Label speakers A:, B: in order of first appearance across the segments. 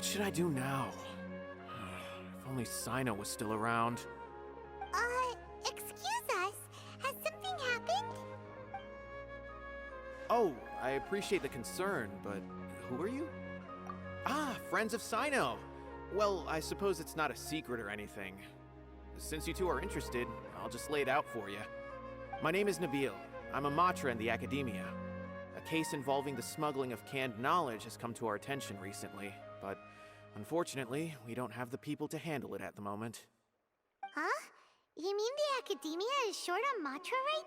A: What should I do now? If only Cyno was still around.
B: Excuse us. Has something happened?
A: Oh, I appreciate the concern, but who are you? Ah, friends of Cyno! Well, I suppose it's not a secret or anything. Since you two are interested, I'll just lay it out for you. My name is Nabil. I'm a Matra in the Academia. A case involving the smuggling of canned knowledge has come to our attention recently, but unfortunately, we don't have the people to handle it at the moment.
B: Huh? You mean the Academia is short on Matra right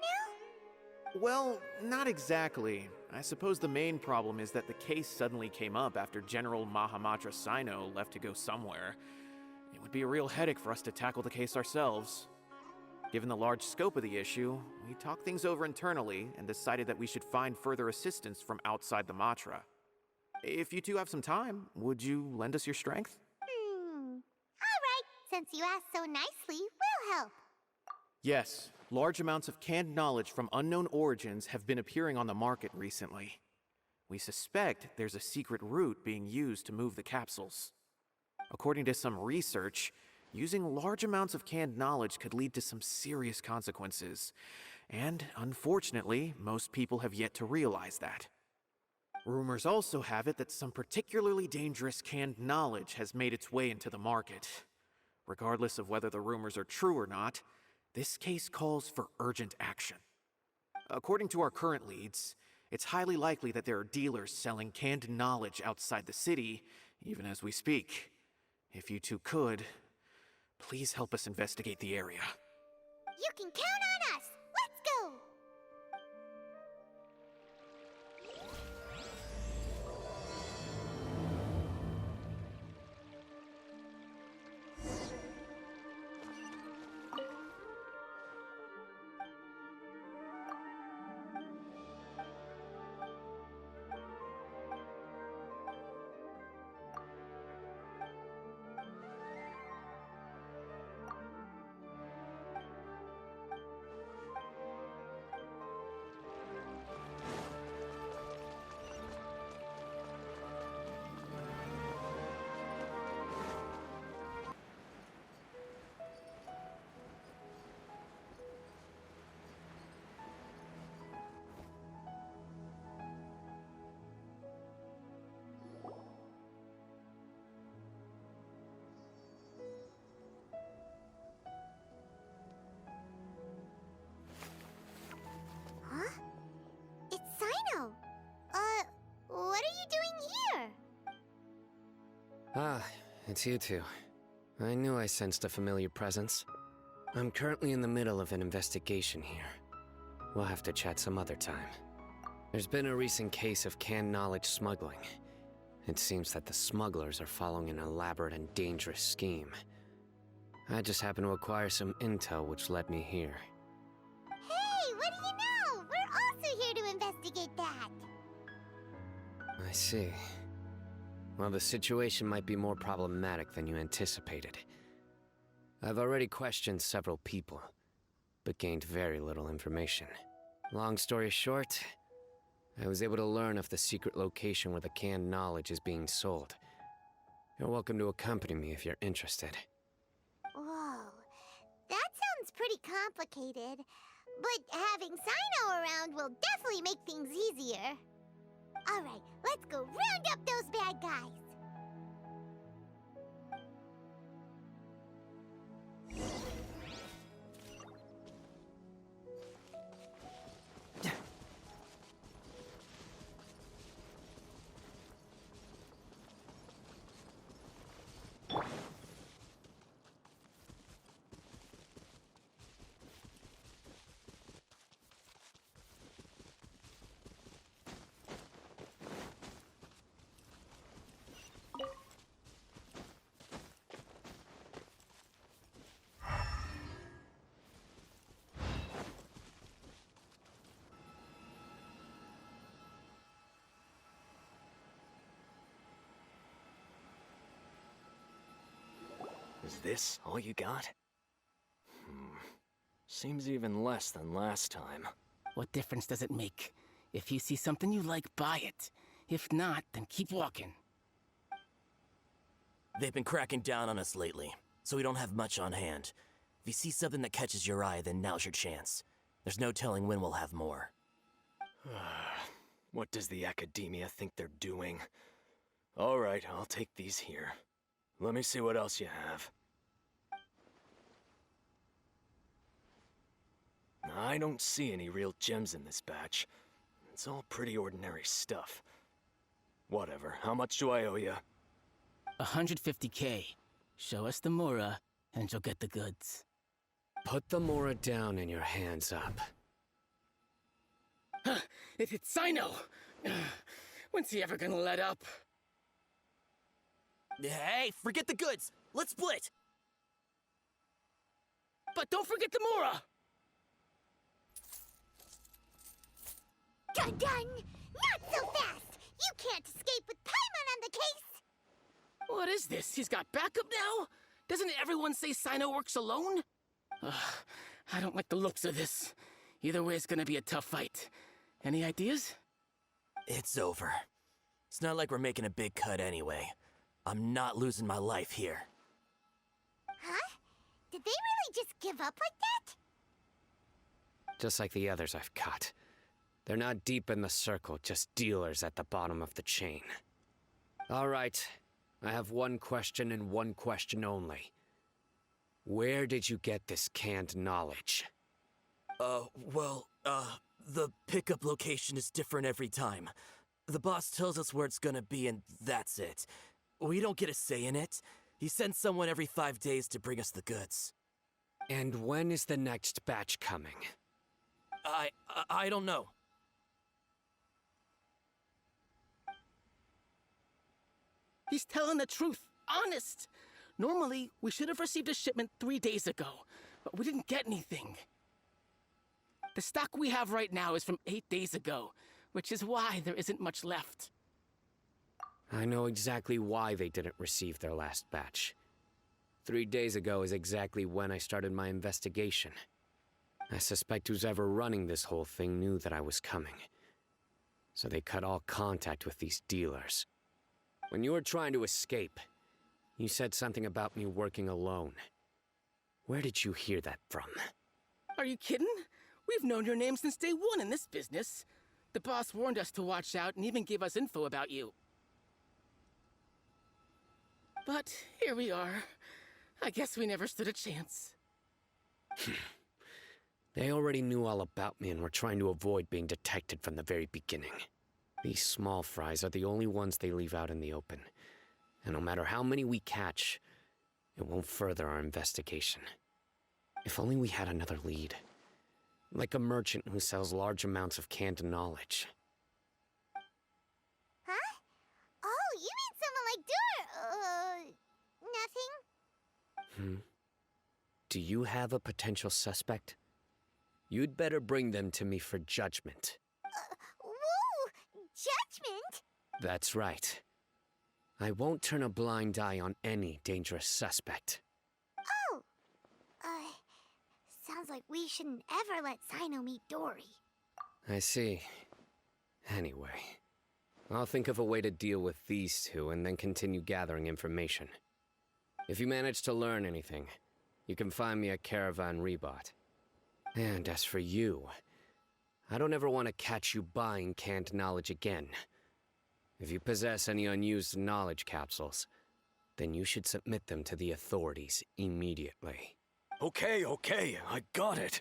B: now?
A: Well, not exactly. I suppose the main problem is that the case suddenly came up after General Mahamatra Cyno left to go somewhere. It would be a real headache for us to tackle the case ourselves. Given the large scope of the issue, we talked things over internally and decided that we should find further assistance from outside the Matra. If you two have some time, would you lend us your strength?
B: Alright, since you asked so nicely, we'll help.
A: Yes, large amounts of canned knowledge from unknown origins have been appearing on the market recently. We suspect there's a secret route being used to move the capsules. According to some research, using large amounts of canned knowledge could lead to some serious consequences. And unfortunately, most people have yet to realize that. Rumors also have it that some particularly dangerous canned knowledge has made its way into the market. Regardless of whether the rumors are true or not, this case calls for urgent action. According to our current leads, it's highly likely that there are dealers selling canned knowledge outside the city, even as we speak. If you two could, please help us investigate the area.
B: You can count on us! Let's go! Huh? It's Cyno! What are you doing here?
C: Ah, it's you two. I knew I sensed a familiar presence. I'm currently in the middle of an investigation here. We'll have to chat some other time. There's been a recent case of canned knowledge smuggling. It seems that the smugglers are following an elaborate and dangerous scheme. I just happened to acquire some intel which led me here.
B: Hey, what do you know? We're also here to investigate that.
C: I see. Well, the situation might be more problematic than you anticipated. I've already questioned several people, but gained very little information. Long story short, I was able to learn of the secret location where the canned knowledge is being sold. You're welcome to accompany me if you're interested.
B: Whoa, that sounds pretty complicated. But having Cyno around will definitely make things easier. Alright, let's go round up those bad guys.
D: Is this all you got? Seems even less than last time.
E: What difference does it make? If you see something you like, buy it. If not, then keep walking.
F: They've been cracking down on us lately, so we don't have much on hand. If you see something that catches your eye, then now's your chance. There's no telling when we'll have more.
D: What does the Academia think they're doing? Alright, I'll take these here. Let me see what else you have. I don't see any real gems in this batch. It's all pretty ordinary stuff. Whatever, how much do I owe you?
E: 150K. Show us the Mora, and you'll get the goods.
C: Put the Mora down and your hands up.
E: Huh, it's Cyno! When's he ever gonna let up?
F: Hey, forget the goods! Let's split!
E: But don't forget the Mora!
B: Dun dun! Not so fast! You can't escape with Paimon on the case!
E: What is this? He's got backup now? Doesn't everyone say Cyno works alone? I don't like the looks of this. Either way, it's gonna be a tough fight. Any ideas?
F: It's over. It's not like we're making a big cut anyway. I'm not losing my life here.
B: Huh? Did they really just give up like that?
C: Just like the others I've cut. They're not deep in the circle, just dealers at the bottom of the chain. All right, I have one question and one question only. Where did you get this canned knowledge?
F: The pickup location is different every time. The boss tells us where it's gonna be and that's it. We don't get a say in it. He sends someone every 5 days to bring us the goods.
C: And when is the next batch coming?
F: I don't know.
E: He's telling the truth. Honest. Normally, we should have received a shipment 3 days ago, but we didn't get anything. The stock we have right now is from 8 days ago, which is why there isn't much left.
C: I know exactly why they didn't receive their last batch. 3 days ago is exactly when I started my investigation. I suspect who's ever running this whole thing knew that I was coming. So they cut all contact with these dealers. When you were trying to escape, you said something about me working alone. Where did you hear that from?
E: Are you kidding? We've known your name since day one in this business. The boss warned us to watch out and even gave us info about you. But here we are. I guess we never stood a chance.
C: They already knew all about me and were trying to avoid being detected from the very beginning. These small fries are the only ones they leave out in the open. And no matter how many we catch, it won't further our investigation. If only we had another lead. Like a merchant who sells large amounts of canned knowledge.
B: Huh? Oh, you mean someone like nothing?
C: Do you have a potential suspect? You'd better bring them to me for judgment.
B: Whoa! Judgment?
C: That's right. I won't turn a blind eye on any dangerous suspect.
B: Oh! Sounds like we shouldn't ever let Cyno meet Dory.
C: I see. Anyway, I'll think of a way to deal with these two and then continue gathering information. If you manage to learn anything, you can find me at Caravan Rebot. And as for you, I don't ever want to catch you buying canned knowledge again. If you possess any unused knowledge capsules, then you should submit them to the authorities immediately.
D: Okay, I got it.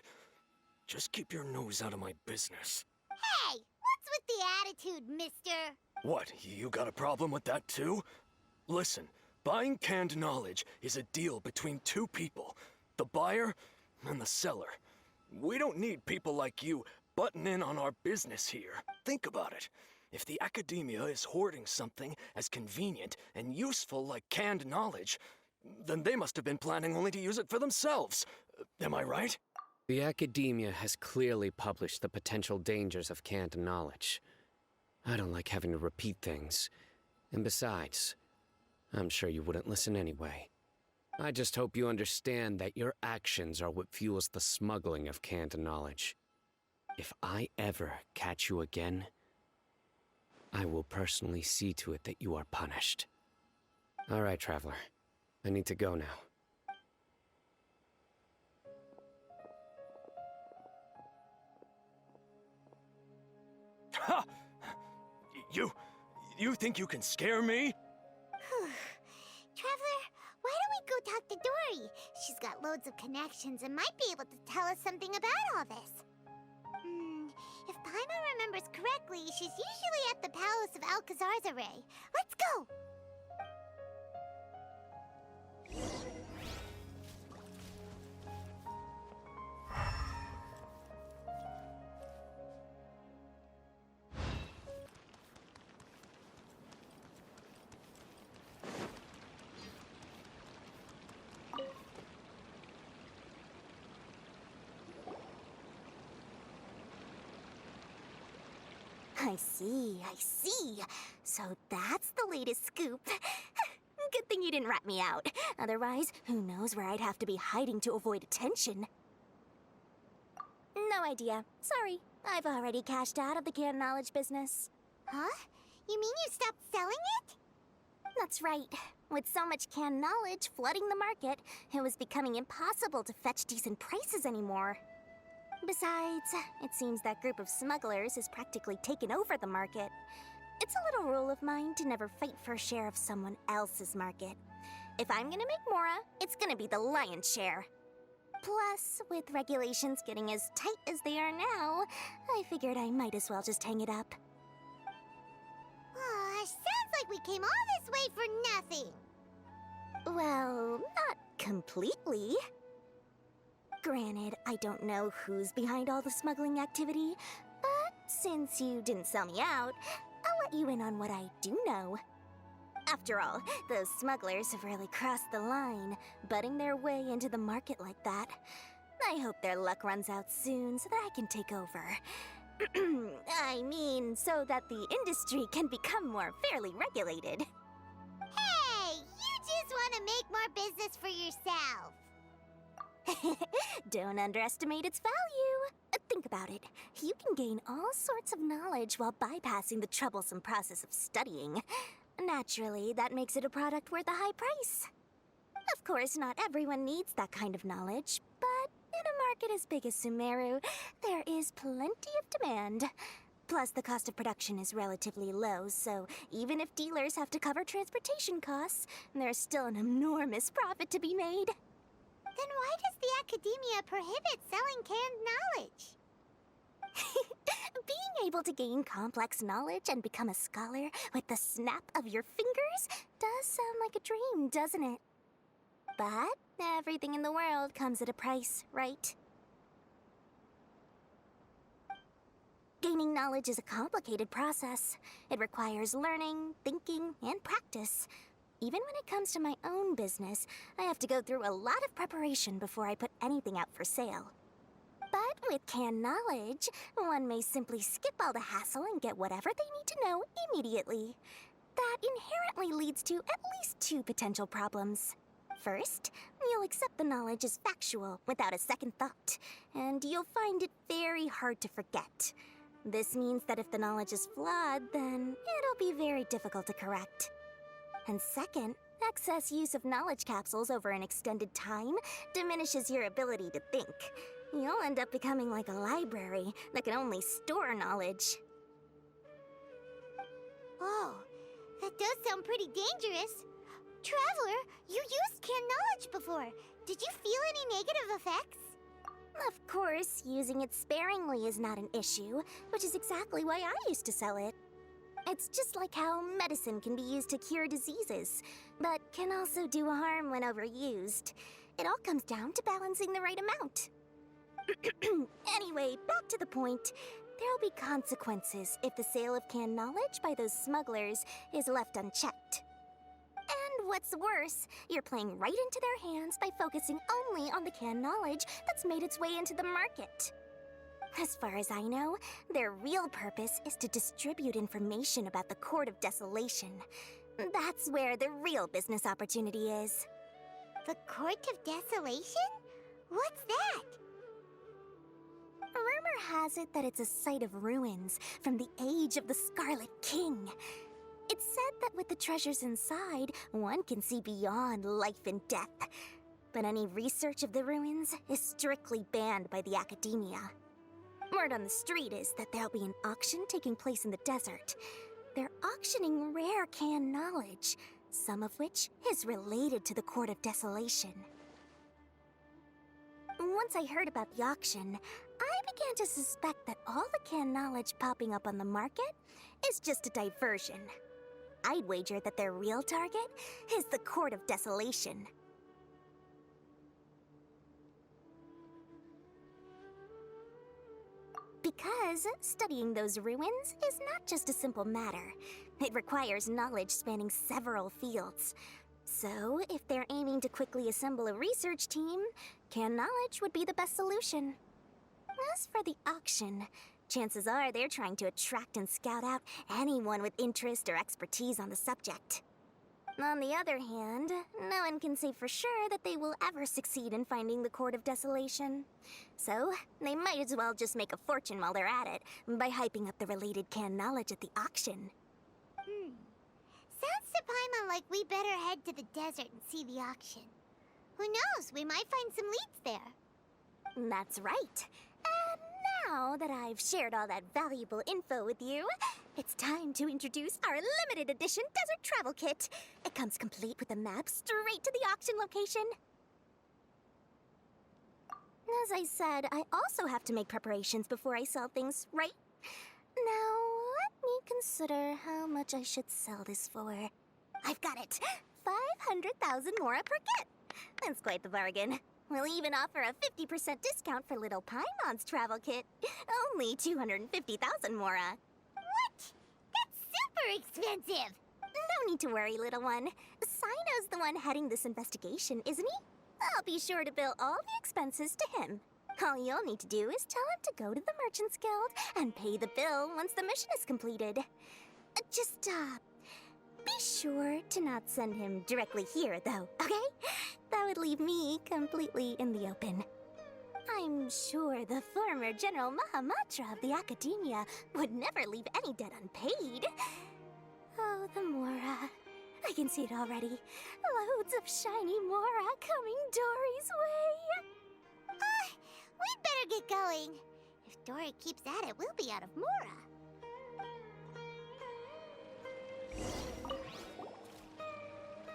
D: Just keep your nose out of my business.
B: Hey! What's with the attitude, mister?
D: What, you got a problem with that too? Listen, buying canned knowledge is a deal between two people, the buyer and the seller. We don't need people like you butting in on our business here. Think about it. If the Academia is hoarding something as convenient and useful like canned knowledge, then they must have been planning only to use it for themselves. Am I right?
C: The Academia has clearly published the potential dangers of canned knowledge. I don't like having to repeat things. And besides, I'm sure you wouldn't listen anyway. I just hope you understand that your actions are what fuels the smuggling of canned knowledge. If I ever catch you again, I will personally see to it that you are punished. All right, Traveler. I need to go now.
D: Ha! You think you can scare me?
B: Traveler, why don't we go talk to Dory? She's got loads of connections and might be able to tell us something about all this. If Paimon remembers correctly, she's usually at the Palace of Alcazar's Array. Let's go!
G: I see. So that's the latest scoop. Good thing you didn't rat me out. Otherwise, who knows where I'd have to be hiding to avoid attention. No idea. Sorry. I've already cashed out of the canned knowledge business.
B: Huh? You mean you stopped selling it?
G: That's right. With so much canned knowledge flooding the market, it was becoming impossible to fetch decent prices anymore. Besides, it seems that group of smugglers has practically taken over the market. It's a little rule of mine to never fight for a share of someone else's market. If I'm gonna make Mora, it's gonna be the lion's share. Plus, with regulations getting as tight as they are now, I figured I might as well just hang it up.
B: Sounds like we came all this way for nothing.
G: Well, not completely. Granted, I don't know who's behind all the smuggling activity, but since you didn't sell me out, I'll let you in on what I do know. After all, those smugglers have really crossed the line, butting their way into the market like that. I hope their luck runs out soon so that I can take over. I mean, so that the industry can become more fairly regulated.
B: Hey, you just want to make more business for yourself.
G: Don't underestimate its value. Think about it. You can gain all sorts of knowledge while bypassing the troublesome process of studying. Naturally, that makes it a product worth a high price. Of course, not everyone needs that kind of knowledge, but in a market as big as Sumeru, there is plenty of demand. Plus, the cost of production is relatively low, so even if dealers have to cover transportation costs, there's still an enormous profit to be made.
B: Then why does the Academia prohibit selling canned knowledge?
G: Being able to gain complex knowledge and become a scholar with the snap of your fingers does sound like a dream, doesn't it? But everything in the world comes at a price, right? Gaining knowledge is a complicated process. It requires learning, thinking, and practice. Even when it comes to my own business, I have to go through a lot of preparation before I put anything out for sale. But with canned knowledge, one may simply skip all the hassle and get whatever they need to know immediately. That inherently leads to at least two potential problems. First, you'll accept the knowledge as factual without a second thought, and you'll find it very hard to forget. This means that if the knowledge is flawed, then it'll be very difficult to correct. And second, excess use of knowledge capsules over an extended time diminishes your ability to think. You'll end up becoming like a library that can only store knowledge.
B: Oh, that does sound pretty dangerous. Traveler, you used canned knowledge before. Did you feel any negative effects?
G: Of course, using it sparingly is not an issue, which is exactly why I used to sell it. It's just like how medicine can be used to cure diseases, but can also do harm when overused. It all comes down to balancing the right amount. Anyway, back to the point. There'll be consequences if the sale of canned knowledge by those smugglers is left unchecked. And what's worse, you're playing right into their hands by focusing only on the canned knowledge that's made its way into the market. As far as I know, their real purpose is to distribute information about the Court of Desolation. That's where the real business opportunity is.
B: The Court of Desolation? What's that?
G: Rumor has it that it's a site of ruins from the age of the Scarlet King. It's said that with the treasures inside, one can see beyond life and death. But any research of the ruins is strictly banned by the academia. Word on the street is that there'll be an auction taking place in the desert. They're auctioning rare canned knowledge, some of which is related to the Court of Desolation. Once I heard about the auction, I began to suspect that all the canned knowledge popping up on the market is just a diversion. I'd wager that their real target is the Court of Desolation. Because studying those ruins is not just a simple matter. It requires knowledge spanning several fields. So, if they're aiming to quickly assemble a research team, canned knowledge would be the best solution. As for the auction, chances are they're trying to attract and scout out anyone with interest or expertise on the subject. On the other hand, no one can say for sure that they will ever succeed in finding the Court of Desolation. So, they might as well just make a fortune while they're at it by hyping up the related canned knowledge at the auction.
B: Sounds to Paimon like we better head to the desert and see the auction. Who knows, we might find some leads there.
G: That's right. And now that I've shared all that valuable info with you, it's time to introduce our limited edition desert travel kit. It comes complete with a map straight to the auction location. As I said, I also have to make preparations before I sell things, right? Now, let me consider how much I should sell this for. I've got it! 500,000 mora per kit! That's quite the bargain. We'll even offer a 50% discount for little Paimon's travel kit. Only 250,000 mora.
B: What? That's super expensive!
G: No need to worry, little one. Cyno's the one heading this investigation, isn't he? I'll be sure to bill all the expenses to him. All you'll need to do is tell him to go to the Merchants Guild and pay the bill once the mission is completed. Just, be sure to not send him directly here, though, okay? That would leave me completely in the open. I'm sure the former General Mahamatra of the Academia would never leave any debt unpaid. Oh, the Mora. I can see it already. Loads of shiny Mora coming Dory's way.
B: We'd better get going. If Dory keeps at it, we'll be out of Mora.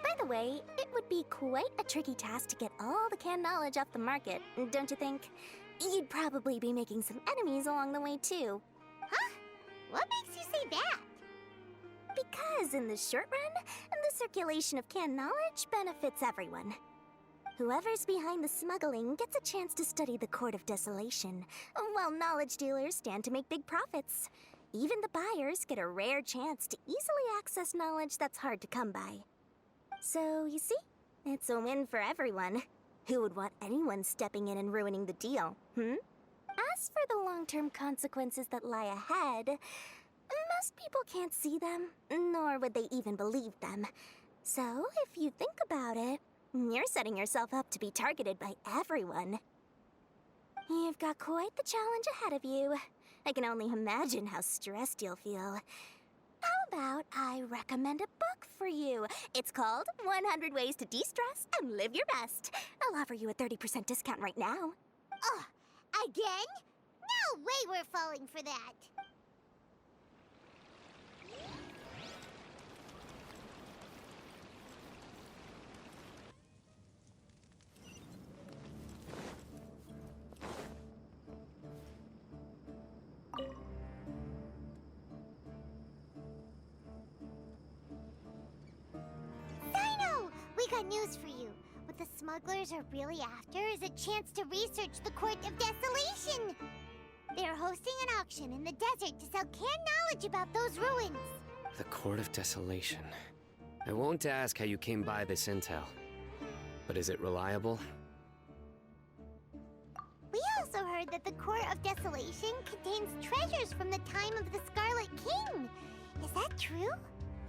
G: By the way, it would be quite a tricky task to get all the canned knowledge off the market, don't you think? You'd probably be making some enemies along the way, too.
B: Huh? What makes you say that?
G: Because in the short run, the circulation of canned knowledge benefits everyone. Whoever's behind the smuggling gets a chance to study the Court of Desolation, while knowledge dealers stand to make big profits. Even the buyers get a rare chance to easily access knowledge that's hard to come by. So, you see, it's a win for everyone. Who would want anyone stepping in and ruining the deal, As for the long-term consequences that lie ahead, most people can't see them, nor would they even believe them. So, if you think about it, you're setting yourself up to be targeted by everyone. You've got quite the challenge ahead of you. I can only imagine how stressed you'll feel. How about I recommend a book for you? It's called 100 Ways to De-Stress and Live Your Best. I'll offer you a 30% discount right now.
B: Oh, again? No way we're falling for that. We got news for you. What the smugglers are really after is a chance to research the Court of Desolation. They're hosting an auction in the desert to sell canned knowledge about those ruins.
C: The Court of Desolation. I won't ask how you came by this intel. But is it reliable?
B: We also heard that the Court of Desolation contains treasures from the time of the Scarlet King. Is that true?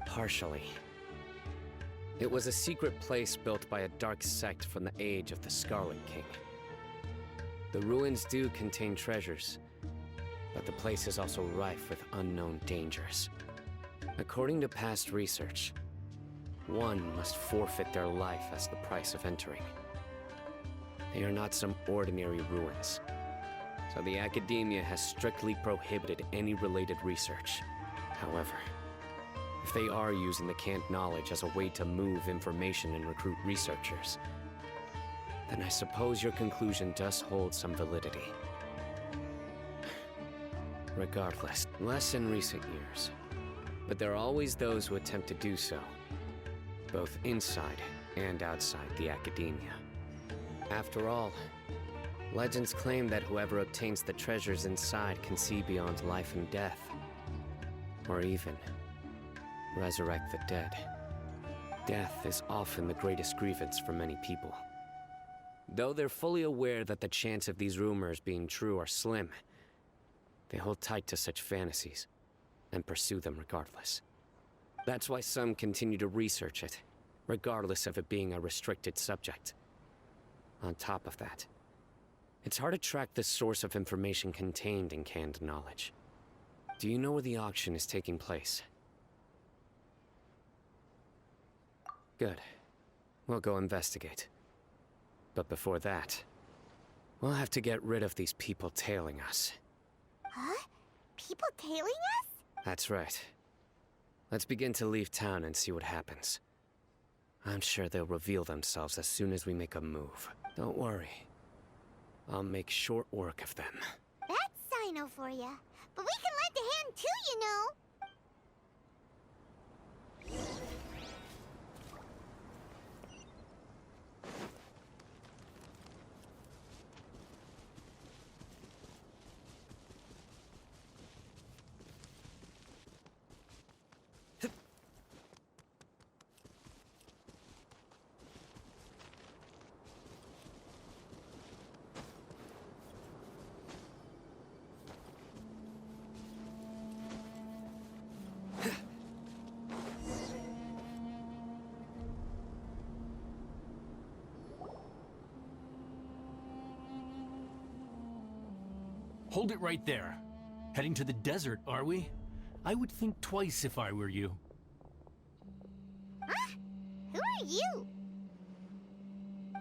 C: Partially. It was a secret place built by a dark sect from the age of the Scarlet King. The ruins do contain treasures, but the place is also rife with unknown dangers. According to past research, one must forfeit their life as the price of entering. They are not some ordinary ruins, so the academia has strictly prohibited any related research. However, if they are using the canned knowledge as a way to move information and recruit researchers, then I suppose your conclusion does hold some validity. Regardless, less in recent years, but there are always those who attempt to do so, both inside and outside the academia. After all, legends claim that whoever obtains the treasures inside can see beyond life and death, or even resurrect the dead. Death is often the greatest grievance for many people. Though they're fully aware that the chance of these rumors being true are slim, they hold tight to such fantasies and pursue them regardless. That's why some continue to research it, regardless of it being a restricted subject. On top of that, it's hard to track the source of information contained in canned knowledge. Do you know where the auction is taking place? Good. We'll go investigate. But before that, we'll have to get rid of these people tailing us.
B: Huh? People tailing us?
C: That's right. Let's begin to leave town and see what happens. I'm sure they'll reveal themselves as soon as we make a move. Don't worry. I'll make short work of them.
B: That's Cyno for ya. But we can lend a hand too, you know.
H: Hold it right there. Heading to the desert, are we? I would think twice if I were you.
B: Huh? Who are you?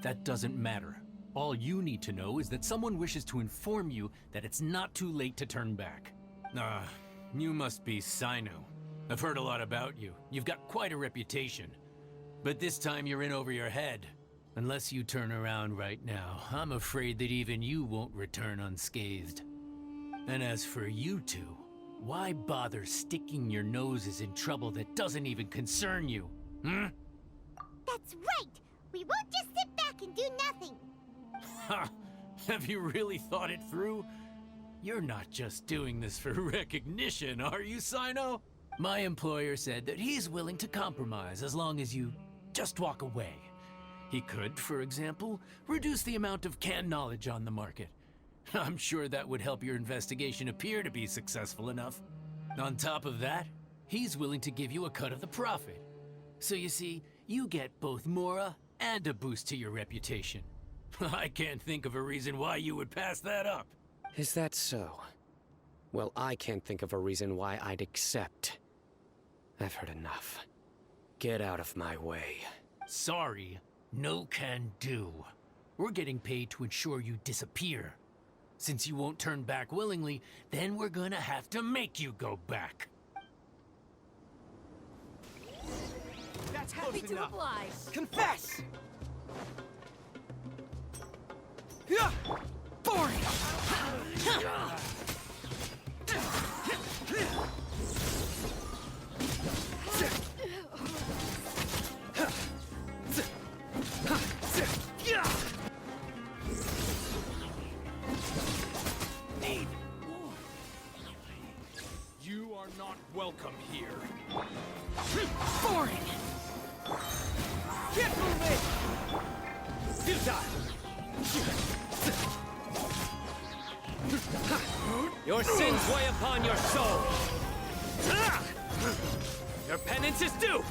H: That doesn't matter. All you need to know is that someone wishes to inform you that it's not too late to turn back. You must be Cyno. I've heard a lot about you. You've got quite a reputation. But this time you're in over your head. Unless you turn around right now, I'm afraid that even you won't return unscathed. And as for you two, why bother sticking your noses in trouble that doesn't even concern you?
B: That's right! We won't just sit back and do nothing!
H: Ha! Have you really thought it through? You're not just doing this for recognition, are you, Cyno? My employer said that he's willing to compromise as long as you just walk away. He could, for example, reduce the amount of canned knowledge on the market. I'm sure that would help your investigation appear to be successful enough. On top of that, he's willing to give you a cut of the profit. So you see, you get both Mora and a boost to your reputation. I can't think of a reason why you would pass that up.
C: Is that so? Well, I can't think of a reason why I'd accept. I've heard enough. Get out of my way.
H: Sorry, no can do. We're getting paid to ensure you disappear. Since you won't turn back willingly, then we're gonna have to make you go back.
I: That's happy to oblige. Confess! Boring!
H: You are not welcome here.
I: Boring! Get moving!
C: Your sins weigh upon your soul. Your penance is due.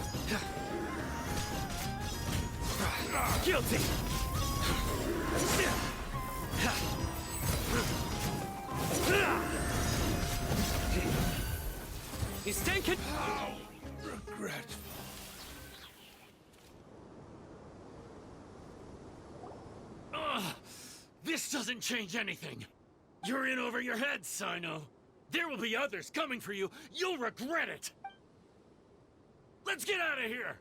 C: Guilty. You stand
J: regretful.
H: Ugh! This doesn't change anything! You're in over your head, Cyno! There will be others coming for you! You'll regret it! Let's get out of here!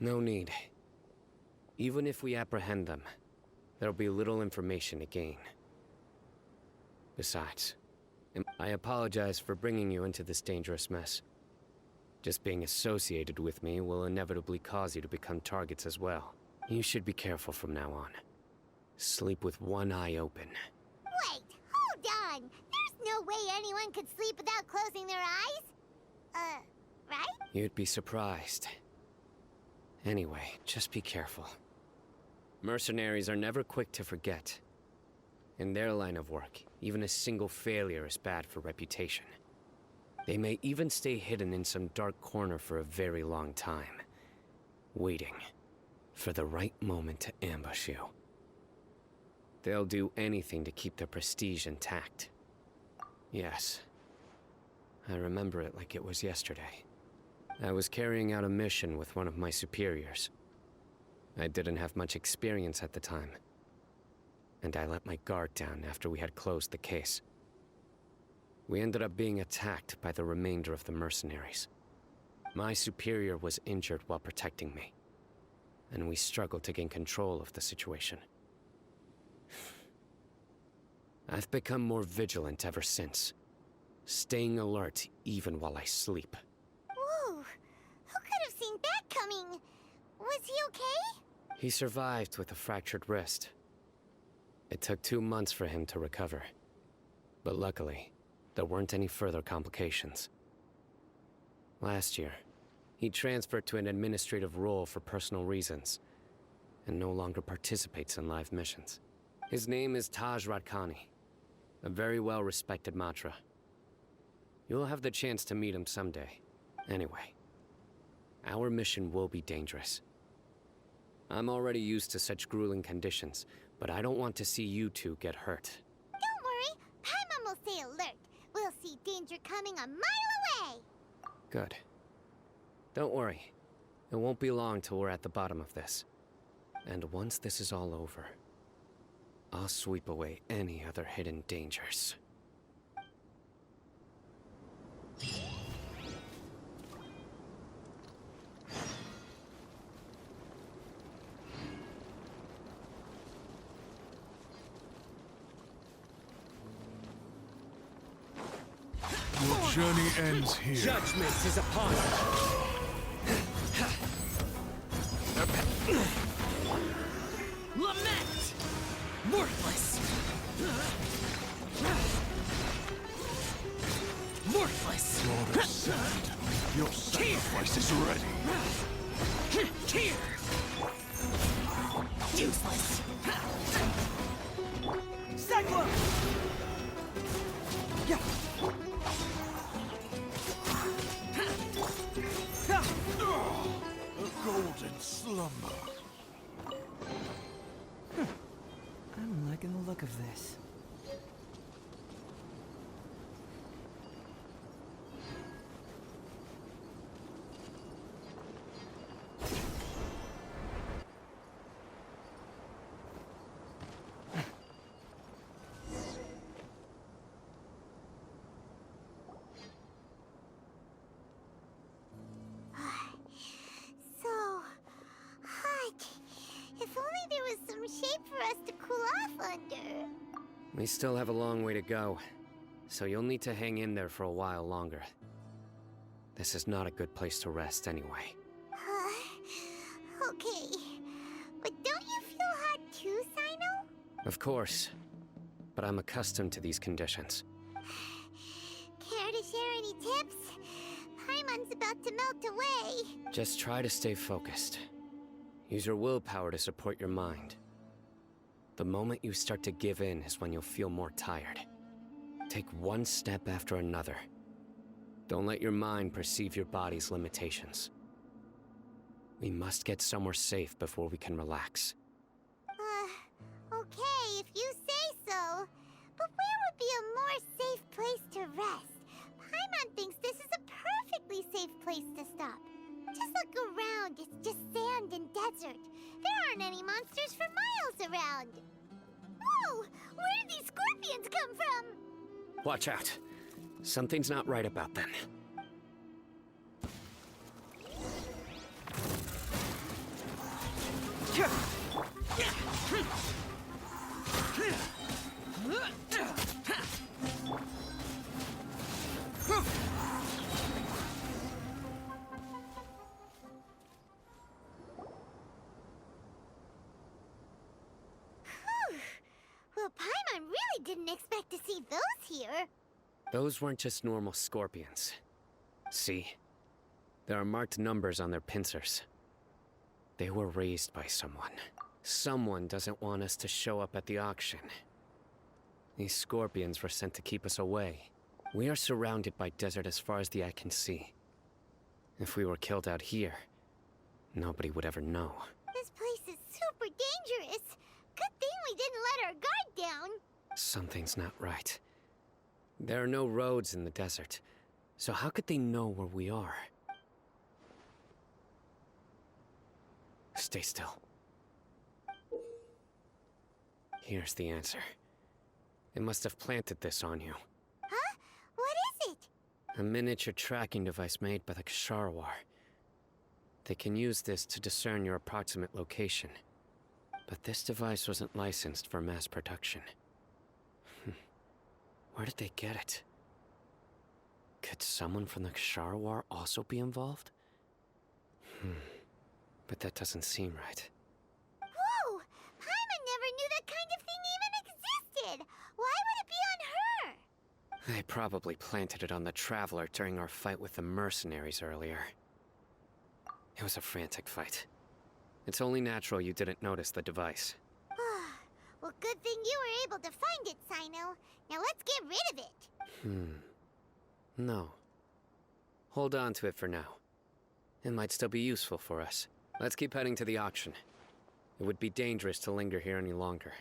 C: No need. Even if we apprehend them, there'll be little information to gain. Besides, I apologize for bringing you into this dangerous mess. Just being associated with me will inevitably cause you to become targets as well. You should be careful from now on. Sleep with one eye open.
B: Wait, hold on! There's no way anyone could sleep without closing their eyes? Right?
C: You'd be surprised. Anyway, just be careful. Mercenaries are never quick to forget. In their line of work, even a single failure is bad for reputation. They may even stay hidden in some dark corner for a very long time, waiting for the right moment to ambush you. They'll do anything to keep their prestige intact. Yes, I remember it like it was yesterday. I was carrying out a mission with one of my superiors. I didn't have much experience at the time, and I let my guard down after we had closed the case. We ended up being attacked by the remainder of the mercenaries. My superior was injured while protecting me, and we struggled to gain control of the situation. I've become more vigilant ever since, staying alert even while I sleep.
B: Whoa! Who could have seen that coming? Was he okay?
C: He survived with a fractured wrist. It took 2 months for him to recover, but luckily, there weren't any further complications. Last year, he transferred to an administrative role for personal reasons, and no longer participates in live missions. His name is Taj Radkani, a very well-respected Matra. You'll have the chance to meet him someday. Anyway, our mission will be dangerous. I'm already used to such grueling conditions, but I don't want to see you two get hurt.
B: Don't worry, Paimon will stay alert. We'll see danger coming a mile away.
C: Good. Don't worry. It won't be long till we're at the bottom of this. And once this is all over, I'll sweep away any other hidden dangers.
J: Your journey ends here.
F: Judgment is upon us. Lament! Worthless! Worthless!
J: Lord of Sand, your sacrifice is ready.
F: Here! Useless!
I: Cyclone! Yeah.
J: A golden slumber.
I: I'm liking the look of this.
B: So hot. If only there was some shade for us to cool off under.
C: We still have a long way to go, so you'll need to hang in there for a while longer. This is not a good place to rest anyway.
B: Okay. But don't you feel hot too, Cyno?
C: Of course, but I'm accustomed to these conditions.
B: Care to share any tips? Paimon's about to melt away.
C: Just try to stay focused. Use your willpower to support your mind. The moment you start to give in is when you'll feel more tired. Take one step after another. Don't let your mind perceive your body's limitations. We must get somewhere safe before we can relax.
B: Okay, if you say so. But where would be a more safe place to rest? Paimon perfectly safe place to stop. Just look around, it's just sand and desert. There aren't any monsters for miles around. Whoa! Where did these scorpions come from?
C: Watch out. Something's not right about them.
B: Well, Paimon really didn't expect to see those here.
C: Those weren't just normal scorpions. See? There are marked numbers on their pincers. They were raised by someone. Someone doesn't want us to show up at the auction. These scorpions were sent to keep us away. We are surrounded by desert as far as the eye can see. If we were killed out here, nobody would ever know.
B: This place is super dangerous. Good thing we didn't let our guard down.
C: Something's not right. There are no roads in the desert, so how could they know where we are? Stay still. Here's the answer. They must have planted this on you.
B: Huh? What is it?
C: A miniature tracking device made by the Ksharawar. They can use this to discern your approximate location. But this device wasn't licensed for mass production. Where did they get it? Could someone from the Ksharawar also be involved? But that doesn't seem right.
B: Whoa! Paimon never knew that kind of thing even existed! Why would it be on her?
C: They probably planted it on the Traveler during our fight with the mercenaries earlier. It was a frantic fight. It's only natural you didn't notice the device.
B: Well, good thing you were able to find it, Cyno. Now let's get rid of it.
C: No. Hold on to it for now. It might still be useful for us. Let's keep heading to the auction. It would be dangerous to linger here any longer.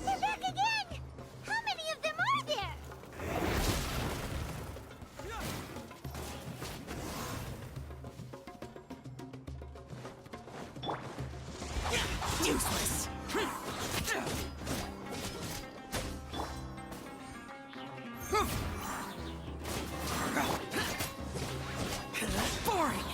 B: They're back again! How many of them are there?
F: Useless! Boring!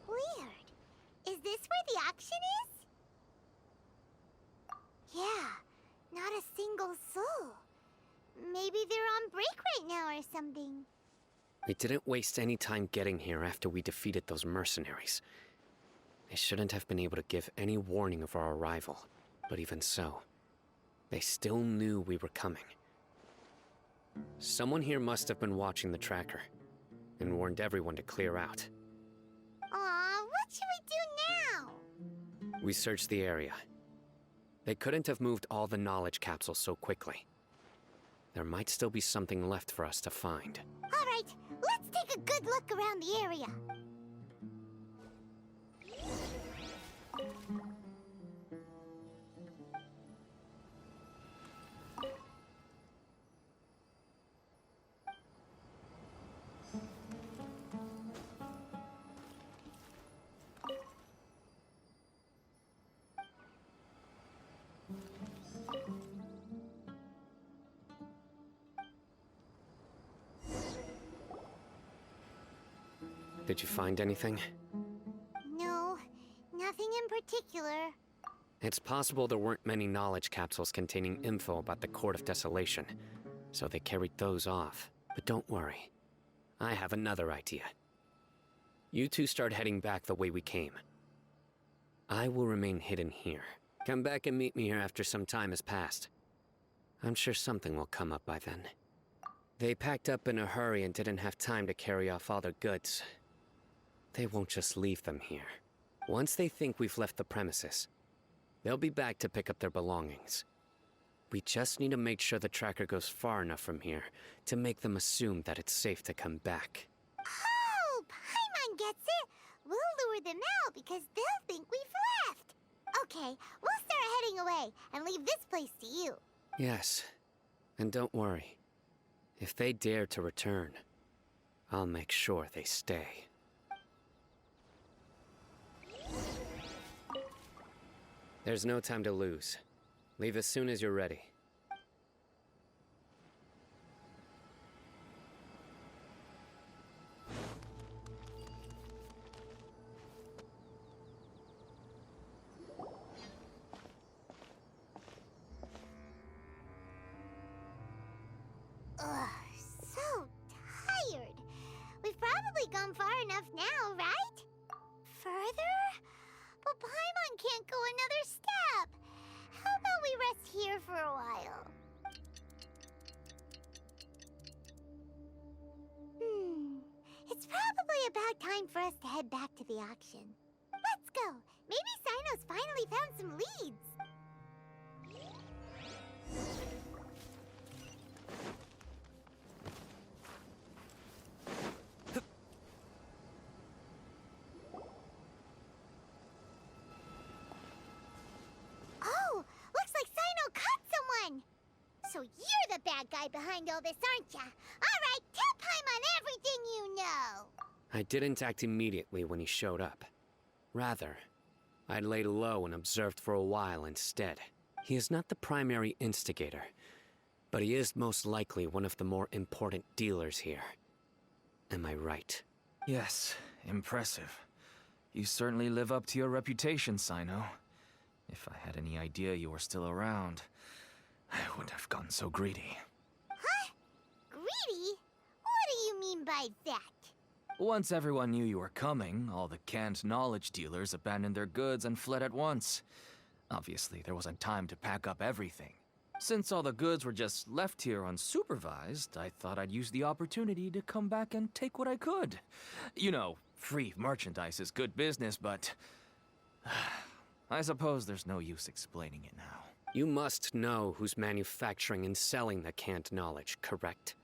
B: Weird. Is this where the auction is? Yeah, not a single soul. Maybe they're on break right now or something.
C: We didn't waste any time getting here after we defeated those mercenaries. They shouldn't have been able to give any warning of our arrival. But even so, they still knew we were coming. Someone here must have been watching the tracker and warned everyone to clear out.
B: Aw, what should we do now?
C: We searched the area. They couldn't have moved all the knowledge capsules so quickly. There might still be something left for us to find.
B: All right, let's take a good look around the area.
C: Did you find anything?
B: No, nothing in particular.
C: It's possible there weren't many knowledge capsules containing info about the Court of Desolation, so they carried those off. But don't worry. I have another idea. You two start heading back the way we came. I will remain hidden here. Come back and meet me here after some time has passed. I'm sure something will come up by then. They packed up in a hurry and didn't have time to carry off all their goods. They won't just leave them here. Once they think we've left the premises, they'll be back to pick up their belongings. We just need to make sure the tracker goes far enough from here to make them assume that it's safe to come back.
B: Oh, Paimon gets it. We'll lure them out because they'll think we've left. Okay, we'll start heading away and leave this place to you.
C: Yes, and don't worry. If they dare to return, I'll make sure they stay. There's no time to lose. Leave as soon as you're ready.
B: Ugh, so tired. We've probably gone far enough now, right? Further? But Paimon can't go another step. How about we rest here for a while? It's probably about time for us to head back to the auction. Let's go. Maybe Cyno's finally found some leads. Oh, looks like Cyno caught someone. So you're the bad guy behind all this, aren't ya? All right, tell Paimon everything you know.
C: I didn't act immediately when he showed up. Rather, I laid low and observed for a while instead. He is not the primary instigator, but he is most likely one of the more important dealers here. Am I right?
K: Yes, impressive. You certainly live up to your reputation, Cyno. If I had any idea you were still around, I wouldn't have gotten so greedy.
B: Huh? Greedy? What do you mean by that?
K: Once everyone knew you were coming, all the canned knowledge dealers abandoned their goods and fled at once. Obviously, there wasn't time to pack up everything. Since all the goods were just left here unsupervised, I thought I'd use the opportunity to come back and take what I could. You know, free merchandise is good business, but I suppose there's no use explaining it now.
C: You must know who's manufacturing and selling the canned knowledge, correct?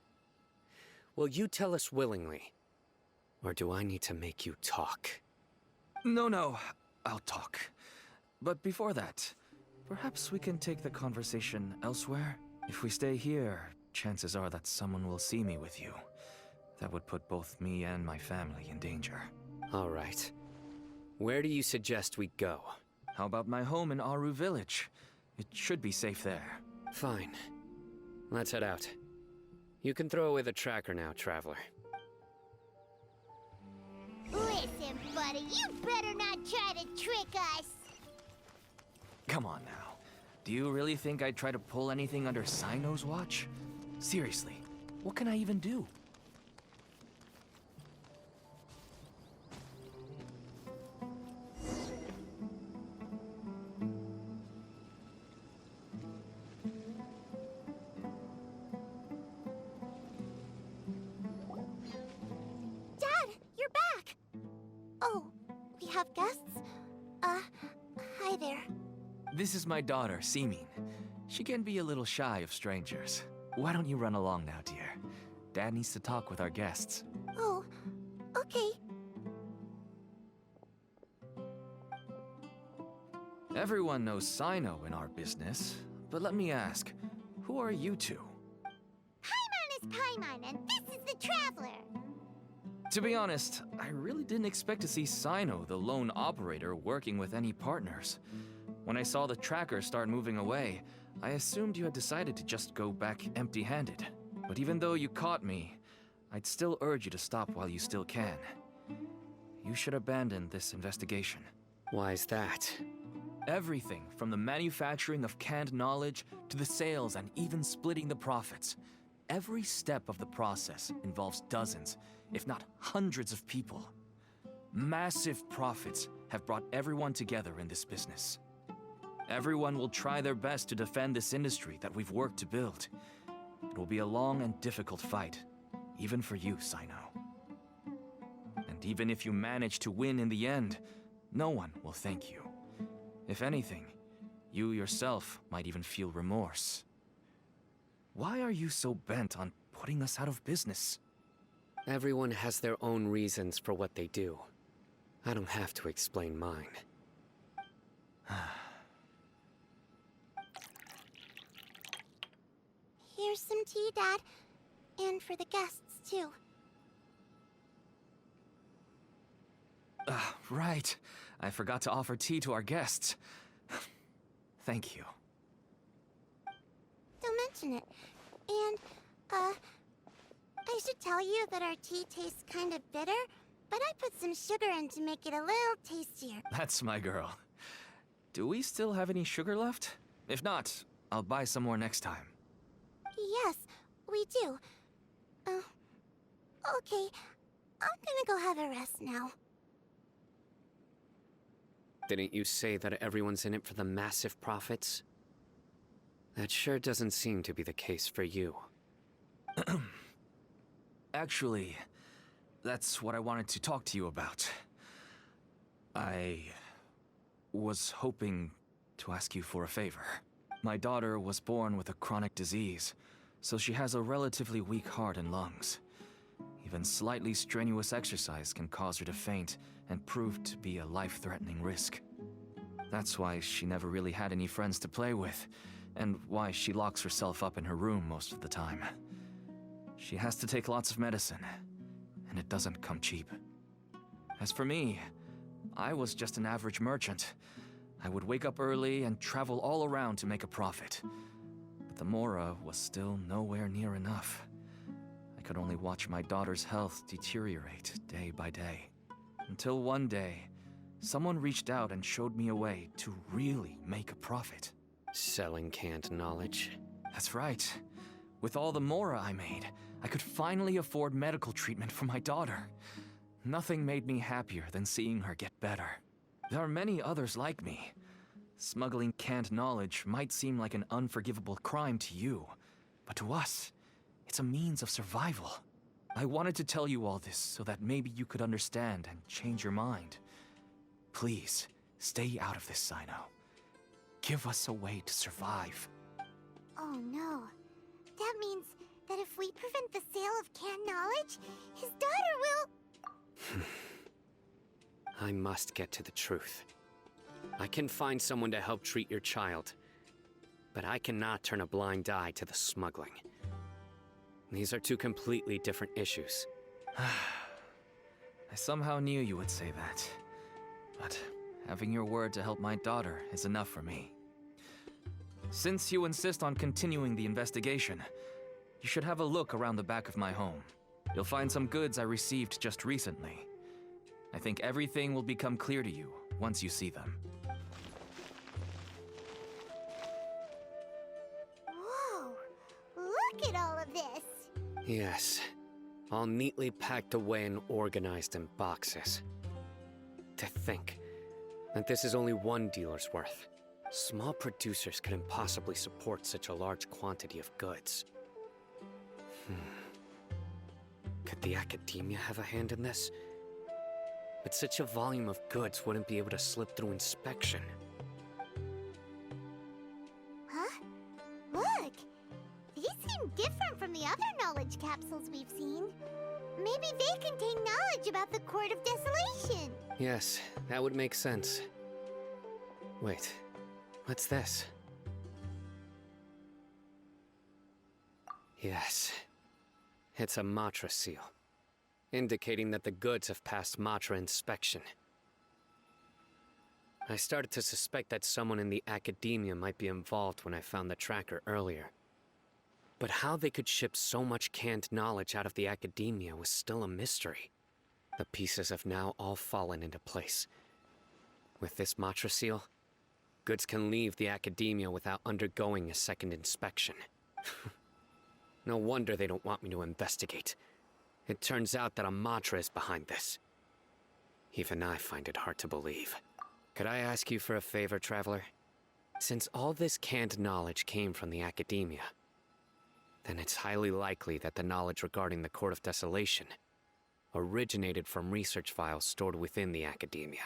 C: Will you tell us willingly? Or do I need to make you talk?
K: No, I'll talk. But before that, perhaps we can take the conversation elsewhere? If we stay here, chances are that someone will see me with you. That would put both me and my family in danger.
C: All right. Where do you suggest we go?
K: How about my home in Aru Village? It should be safe there.
C: Fine. Let's head out. You can throw away the tracker now, Traveler.
B: Listen, buddy, you better not try to trick us.
K: Come on now. Do you really think I'd try to pull anything under Cyno's watch? Seriously, what can I even do?
B: Dad, you're back. Oh, we have guests? Hi there.
K: This is my daughter, Seeming. She can be a little shy of strangers. Why don't you run along now, dear? Dad needs to talk with our guests.
B: Oh, okay.
K: Everyone knows Cyno in our business, but let me ask, who are you two?
B: Paimon is Paimon, and this is the Traveler.
K: To be honest, I really didn't expect to see Cyno, the lone operator, working with any partners. When I saw the tracker start moving away, I assumed you had decided to just go back empty-handed. But even though you caught me, I'd still urge you to stop while you still can. You should abandon this investigation.
C: Why is that?
K: Everything from the manufacturing of canned knowledge to the sales and even splitting the profits. Every step of the process involves dozens, if not hundreds of people. Massive profits have brought everyone together in this business. Everyone will try their best to defend this industry that we've worked to build. It will be a long and difficult fight, even for you, Cyno. And even if you manage to win in the end, no one will thank you. If anything, you yourself might even feel remorse. Why are you so bent on putting us out of business?
C: Everyone has their own reasons for what they do. I don't have to explain mine.
B: Here's some tea, Dad. And for the guests, too.
K: Right. I forgot to offer tea to our guests. Thank you.
B: Don't mention it. And, I should tell you that our tea tastes kind of bitter, but I put some sugar in to make it a little tastier.
K: That's my girl. Do we still have any sugar left? If not, I'll buy some more next time.
B: Yes, we do. Okay. I'm gonna go have a rest now.
C: Didn't you say that everyone's in it for the massive profits? That sure doesn't seem to be the case for you.
K: Actually, that's what I wanted to talk to you about. I was hoping to ask you for a favor. My daughter was born with a chronic disease, so she has a relatively weak heart and lungs. Even slightly strenuous exercise can cause her to faint and prove to be a life-threatening risk. That's why she never really had any friends to play with, and why she locks herself up in her room most of the time. She has to take lots of medicine, and it doesn't come cheap. As for me, I was just an average merchant. I would wake up early and travel all around to make a profit. But the Mora was still nowhere near enough. I could only watch my daughter's health deteriorate day by day. Until one day, someone reached out and showed me a way to really make a profit.
C: Selling canned knowledge?
K: That's right. With all the Mora I made, I could finally afford medical treatment for my daughter. Nothing made me happier than seeing her get better. There are many others like me. Smuggling canned knowledge might seem like an unforgivable crime to you, but to us, it's a means of survival. I wanted to tell you all this so that maybe you could understand and change your mind. Please, stay out of this, Cyno. Give us a way to survive.
B: Oh no. That means that if we prevent the sale of canned knowledge, his daughter will...
C: I must get to the truth. I can find someone to help treat your child, but I cannot turn a blind eye to the smuggling. These are two completely different issues.
K: I somehow knew you would say that. But having your word to help my daughter is enough for me. Since you insist on continuing the investigation, you should have a look around the back of my home. You'll find some goods I received just recently. I think everything will become clear to you once you see them.
B: Whoa! Look at all of this!
C: Yes, all neatly packed away and organized in boxes. To think that this is only one dealer's worth. Small producers couldn't possibly support such a large quantity of goods. Could the academia have a hand in this? But such a volume of goods wouldn't be able to slip through inspection.
B: Huh? Look! These seem different from the other knowledge capsules we've seen. Maybe they contain knowledge about the Court of Desolation.
C: Yes, that would make sense. Wait, what's this? Yes, it's a Matra seal, indicating that the goods have passed Matra inspection. I started to suspect that someone in the academia might be involved when I found the tracker earlier. But how they could ship so much canned knowledge out of the academia was still a mystery. The pieces have now all fallen into place. With this Matra seal, Goods can leave the academia without undergoing a second inspection. No wonder they don't want me to investigate. It turns out that a mantra is behind this. Even I find it hard to believe. Could I ask you for a favor, Traveler? Since all this canned knowledge came from the academia, then it's highly likely that the knowledge regarding the Court of Desolation originated from research files stored within the academia.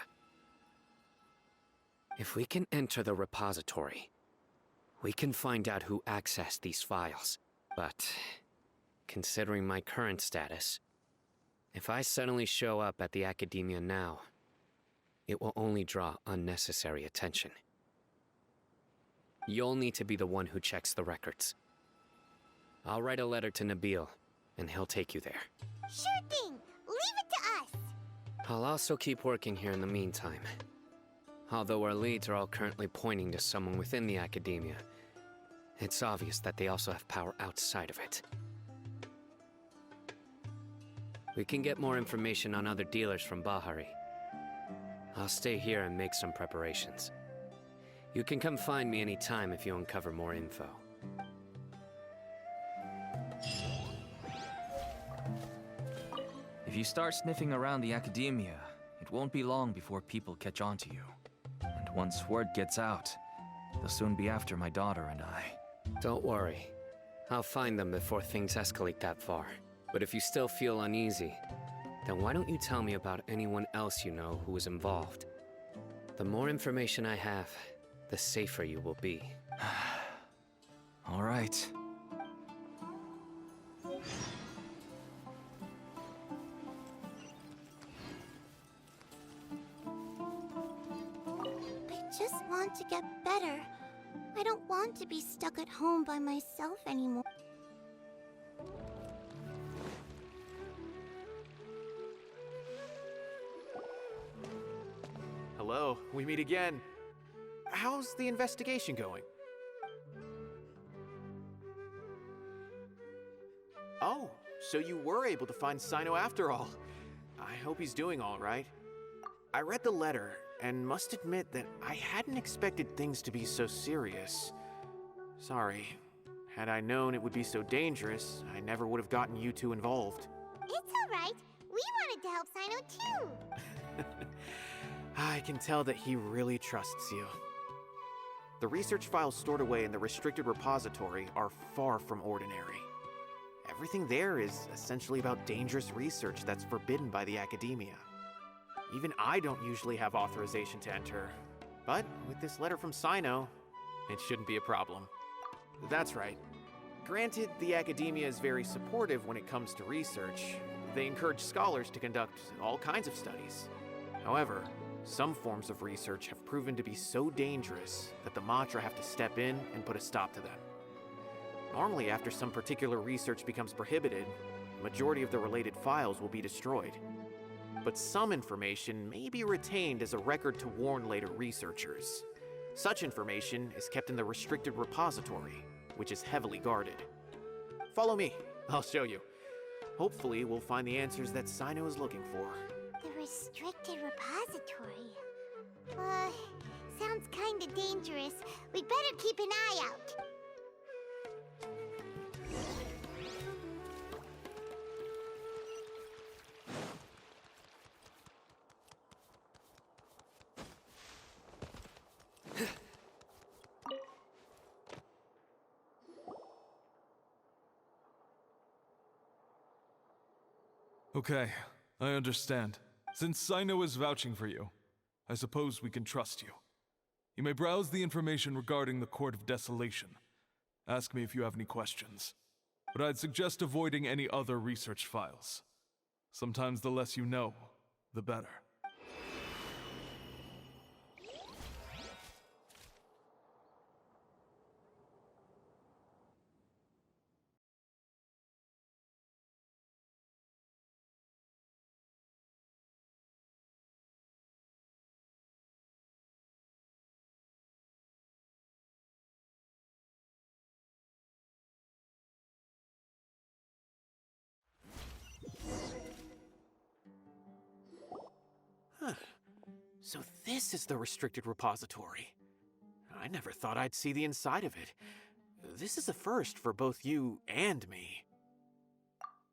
C: If we can enter the repository, we can find out who accessed these files. But, considering my current status, if I suddenly show up at the academia now, it will only draw unnecessary attention. You'll need to be the one who checks the records. I'll write a letter to Nabil, and he'll take you there.
B: Sure thing. Leave it to us.
C: I'll also keep working here in the meantime. Although our leads are all currently pointing to someone within the academia, it's obvious that they also have power outside of it. We can get more information on other dealers from Bahari. I'll stay here and make some preparations. You can come find me anytime if you uncover more info.
K: If you start sniffing around the academia, it won't be long before people catch on to you. And once word gets out, they'll soon be after my daughter and I.
C: Don't worry. I'll find them before things escalate that far. But if you still feel uneasy, then why don't you tell me about anyone else you know who is involved? The more information I have, the safer you will be.
K: All right.
B: I just want to get better. I don't want to be stuck at home by myself anymore.
A: Hello, we meet again. How's the investigation going? Oh, so you were able to find Cyno after all. I hope he's doing all right. I read the letter and must admit that I hadn't expected things to be so serious. Sorry. Had I known it would be so dangerous, I never would have gotten you two involved.
B: It's alright. We wanted to help Cyno too.
A: I can tell that he really trusts you. The research files stored away in the restricted repository are far from ordinary. Everything there is essentially about dangerous research that's forbidden by the academia. Even I don't usually have authorization to enter, but with this letter from Cyno, it shouldn't be a problem. That's right. Granted, the academia is very supportive when it comes to research. They encourage scholars to conduct all kinds of studies. However, some forms of research have proven to be so dangerous that the Matra have to step in and put a stop to them. Normally, after some particular research becomes prohibited, the majority of the related files will be destroyed. But some information may be retained as a record to warn later researchers. Such information is kept in the restricted repository, which is heavily guarded. Follow me, I'll show you. Hopefully, we'll find the answers that Cyno is looking for.
B: The restricted repository. Sounds kinda dangerous. We'd better keep an eye out.
J: Okay, I understand. Since Cyno is vouching for you, I suppose we can trust you. You may browse the information regarding the Court of Desolation. Ask me if you have any questions. But I'd suggest avoiding any other research files. Sometimes the less you know, the better.
A: Huh. So this is the restricted repository. I never thought I'd see the inside of it. This is a first for both you and me.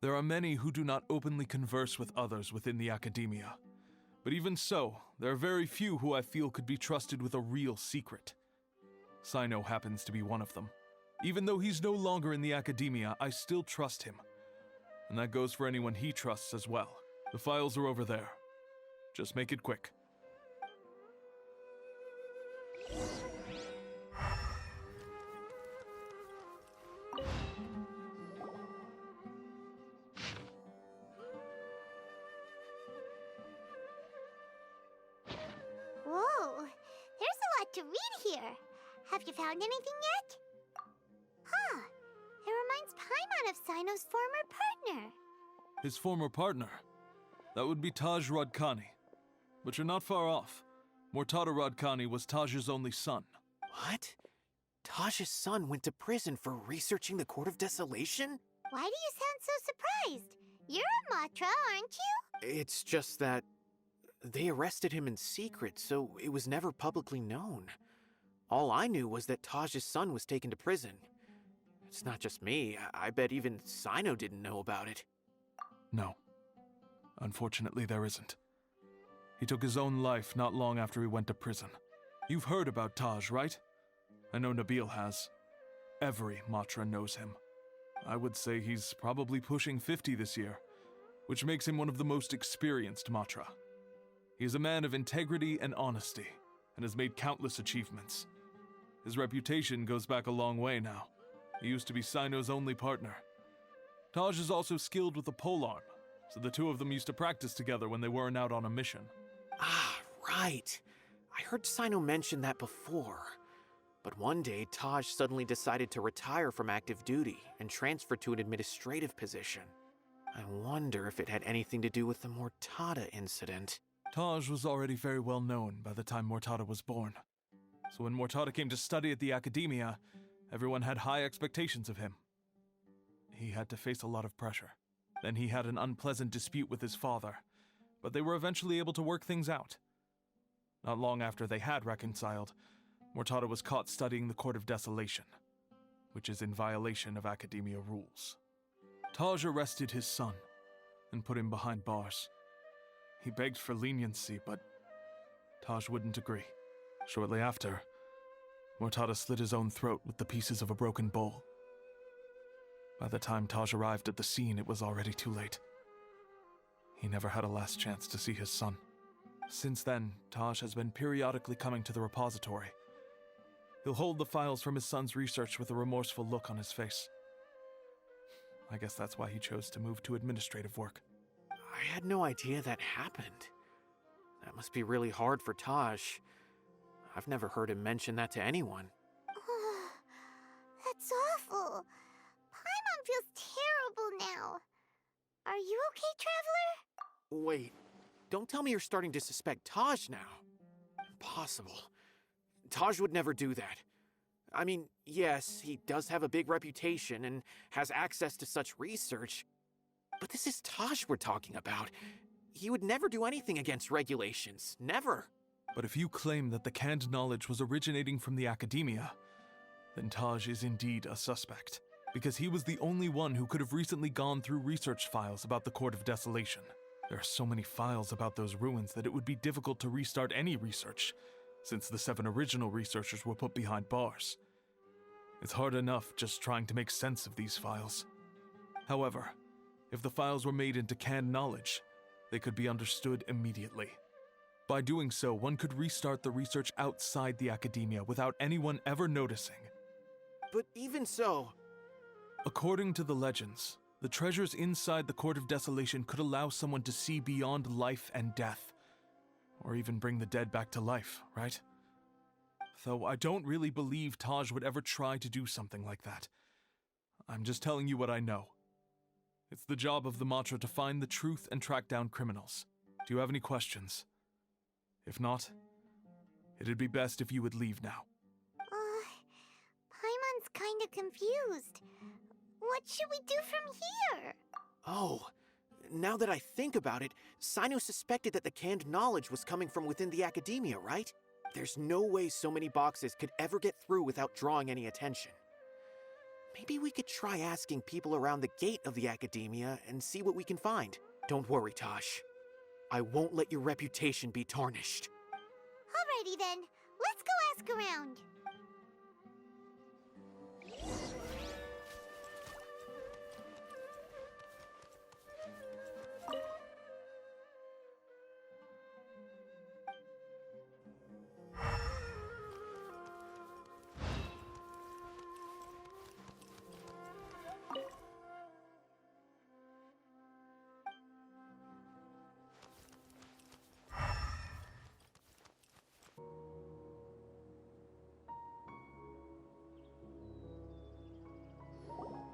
J: There are many who do not openly converse with others within the academia. But even so, there are very few who I feel could be trusted with a real secret. Cyno happens to be one of them. Even though he's no longer in the academia, I still trust him. And that goes for anyone he trusts as well. The files are over there. Just make it quick.
B: Whoa, there's a lot to read here. Have you found anything yet? Huh, it reminds Paimon of Cyno's former partner.
J: His former partner? That would be Taj Radkani. But you're not far off. Mortada Radkani was Taj's only son.
A: What? Taj's son went to prison for researching the Court of Desolation?
B: Why do you sound so surprised? You're a Matra, aren't you?
A: It's just that they arrested him in secret, so it was never publicly known. All I knew was that Taj's son was taken to prison. It's not just me. I bet even Cyno didn't know about it.
J: No. Unfortunately, there isn't. He took his own life not long after he went to prison. You've heard about Taj, right? I know Nabil has. Every Matra knows him. I would say he's probably pushing 50 this year, which makes him one of the most experienced Matra. He is a man of integrity and honesty, and has made countless achievements. His reputation goes back a long way now. He used to be Cyno's only partner. Taj is also skilled with the polearm, so the two of them used to practice together when they weren't out on a mission.
A: Ah, right. I heard Cyno mention that before. But one day, Taj suddenly decided to retire from active duty and transfer to an administrative position. I wonder if it had anything to do with the Mortada incident.
J: Taj was already very well known by the time Mortada was born. So when Mortada came to study at the academia, everyone had high expectations of him. He had to face a lot of pressure. Then he had an unpleasant dispute with his father, but they were eventually able to work things out. Not long after they had reconciled, Mortada was caught studying the Court of Desolation, which is in violation of academia rules. Taj arrested his son and put him behind bars. He begged for leniency, but Taj wouldn't agree. Shortly after, Mortada slit his own throat with the pieces of a broken bowl. By the time Taj arrived at the scene, it was already too late. He never had a last chance to see his son. Since then, Taj has been periodically coming to the repository. He'll hold the files from his son's research with a remorseful look on his face. I guess that's why he chose to move to administrative work.
A: I had no idea that happened. That must be really hard for Taj. I've never heard him mention that to anyone.
B: That's awful. Paimon feels terrible now. Are you okay, Traveler?
A: Wait, don't tell me you're starting to suspect Taj now. Impossible. Taj would never do that. I mean, yes, he does have a big reputation and has access to such research, but this is Taj we're talking about. He would never do anything against regulations. Never.
J: But if you claim that the canned knowledge was originating from the academia, then Taj is indeed a suspect, because he was the only one who could have recently gone through research files about the Court of Desolation. There are so many files about those ruins that it would be difficult to restart any research, since the 7 original researchers were put behind bars. It's hard enough just trying to make sense of these files. However, if the files were made into canned knowledge, they could be understood immediately. By doing so, one could restart the research outside the academia without anyone ever noticing.
A: But even so...
J: According to the legends, the treasures inside the Court of Desolation could allow someone to see beyond life and death, or even bring the dead back to life, right? Though I don't really believe Taj would ever try to do something like that. I'm just telling you what I know. It's the job of the Matra to find the truth and track down criminals. Do you have any questions? If not, it'd be best if you would leave now.
B: Paimon's kinda confused. What should we do from here?
A: Oh, now that I think about it, Cyno suspected that the canned knowledge was coming from within the academia, right? There's no way so many boxes could ever get through without drawing any attention. Maybe we could try asking people around the gate of the academia and see what we can find. Don't worry, Taj. I won't let your reputation be tarnished.
B: Alrighty then, let's go ask around.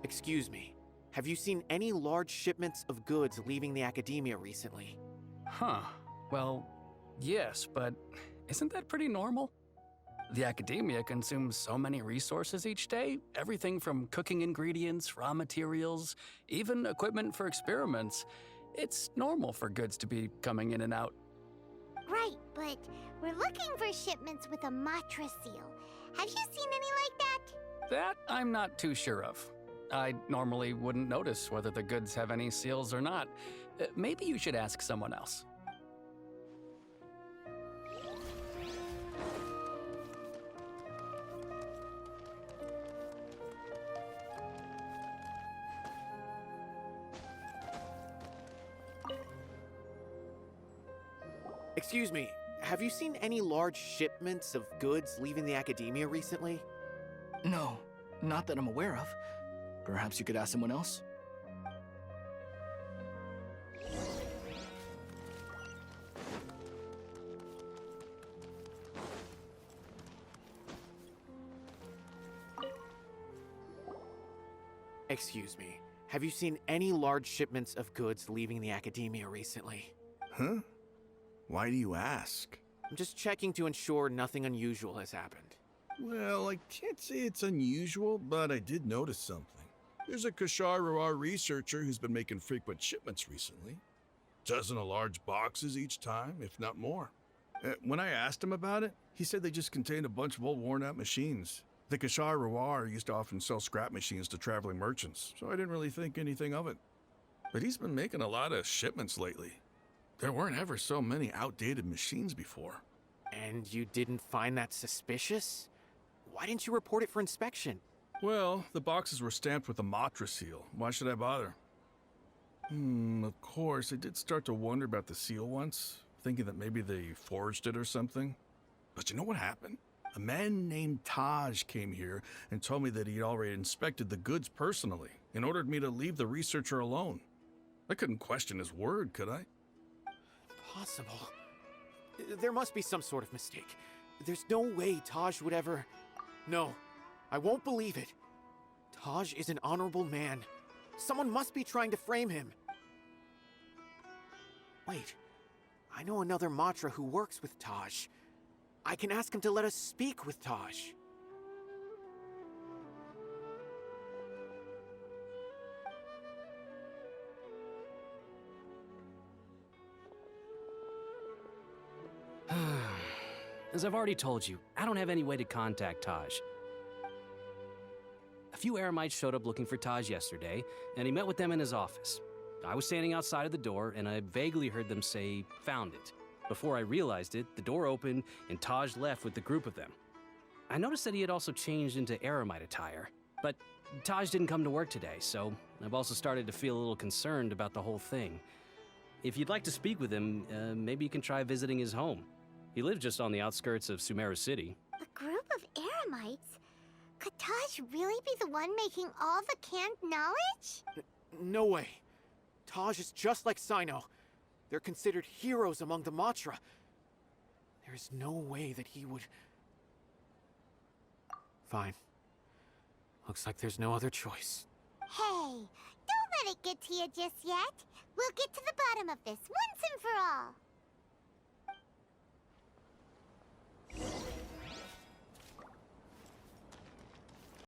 A: Excuse me, have you seen any large shipments of goods leaving the academia recently?
L: Huh. Well, yes, but isn't that pretty normal? The academia consumes so many resources each day, everything from cooking ingredients, raw materials, even equipment for experiments. It's normal for goods to be coming in and out.
B: Right, but we're looking for shipments with a Matra seal. Have you seen any like that?
L: That I'm not too sure of. I normally wouldn't notice whether the goods have any seals or not. Maybe you should ask someone else.
A: Excuse me, have you seen any large shipments of goods leaving the academia recently?
F: No, not that I'm aware of. Perhaps you could ask someone else?
A: Excuse me, have you seen any large shipments of goods leaving the academia recently?
M: Huh? Why do you ask?
A: I'm just checking to ensure nothing unusual has happened.
M: Well, I can't say it's unusual, but I did notice something. There's a Kashar researcher who's been making frequent shipments recently. Dozen of large boxes each time, if not more. When I asked him about it, he said they just contained a bunch of old worn-out machines. The Kashar used to often sell scrap machines to traveling merchants, so I didn't really think anything of it. But he's been making a lot of shipments lately. There weren't ever so many outdated machines before.
A: And you didn't find that suspicious? Why didn't you report it for inspection?
M: Well, the boxes were stamped with a Matra seal. Why should I bother? Of course, I did start to wonder about the seal once, thinking that maybe they forged it or something. But you know what happened? A man named Taj came here and told me that he'd already inspected the goods personally and ordered me to leave the researcher alone. I couldn't question his word, could I?
A: Impossible. There must be some sort of mistake. There's no way Taj would ever... No, I won't believe it. Taj is an honorable man. Someone must be trying to frame him. Wait, I know another Matra who works with Taj. I can ask him to let us speak with Taj.
N: As I've already told you, I don't have any way to contact Taj. A few Eremites showed up looking for Taj yesterday, and he met with them in his office. I was standing outside of the door, and I vaguely heard them say, "Found it." Before I realized it, the door opened, and Taj left with the group of them. I noticed that he had also changed into Eremite attire, but Taj didn't come to work today, so I've also started to feel a little concerned about the whole thing. If you'd like to speak with him, maybe you can try visiting his home. He lives just on the outskirts of Sumeru City.
B: A group of Eremites? Could Taj really be the one making all the canned knowledge?
A: No way. Taj is just like Cyno. They're considered heroes among the Matra. There's no way that he would... Fine. Looks like there's no other choice.
B: Hey, don't let it get to you just yet. We'll get to the bottom of this once and for all.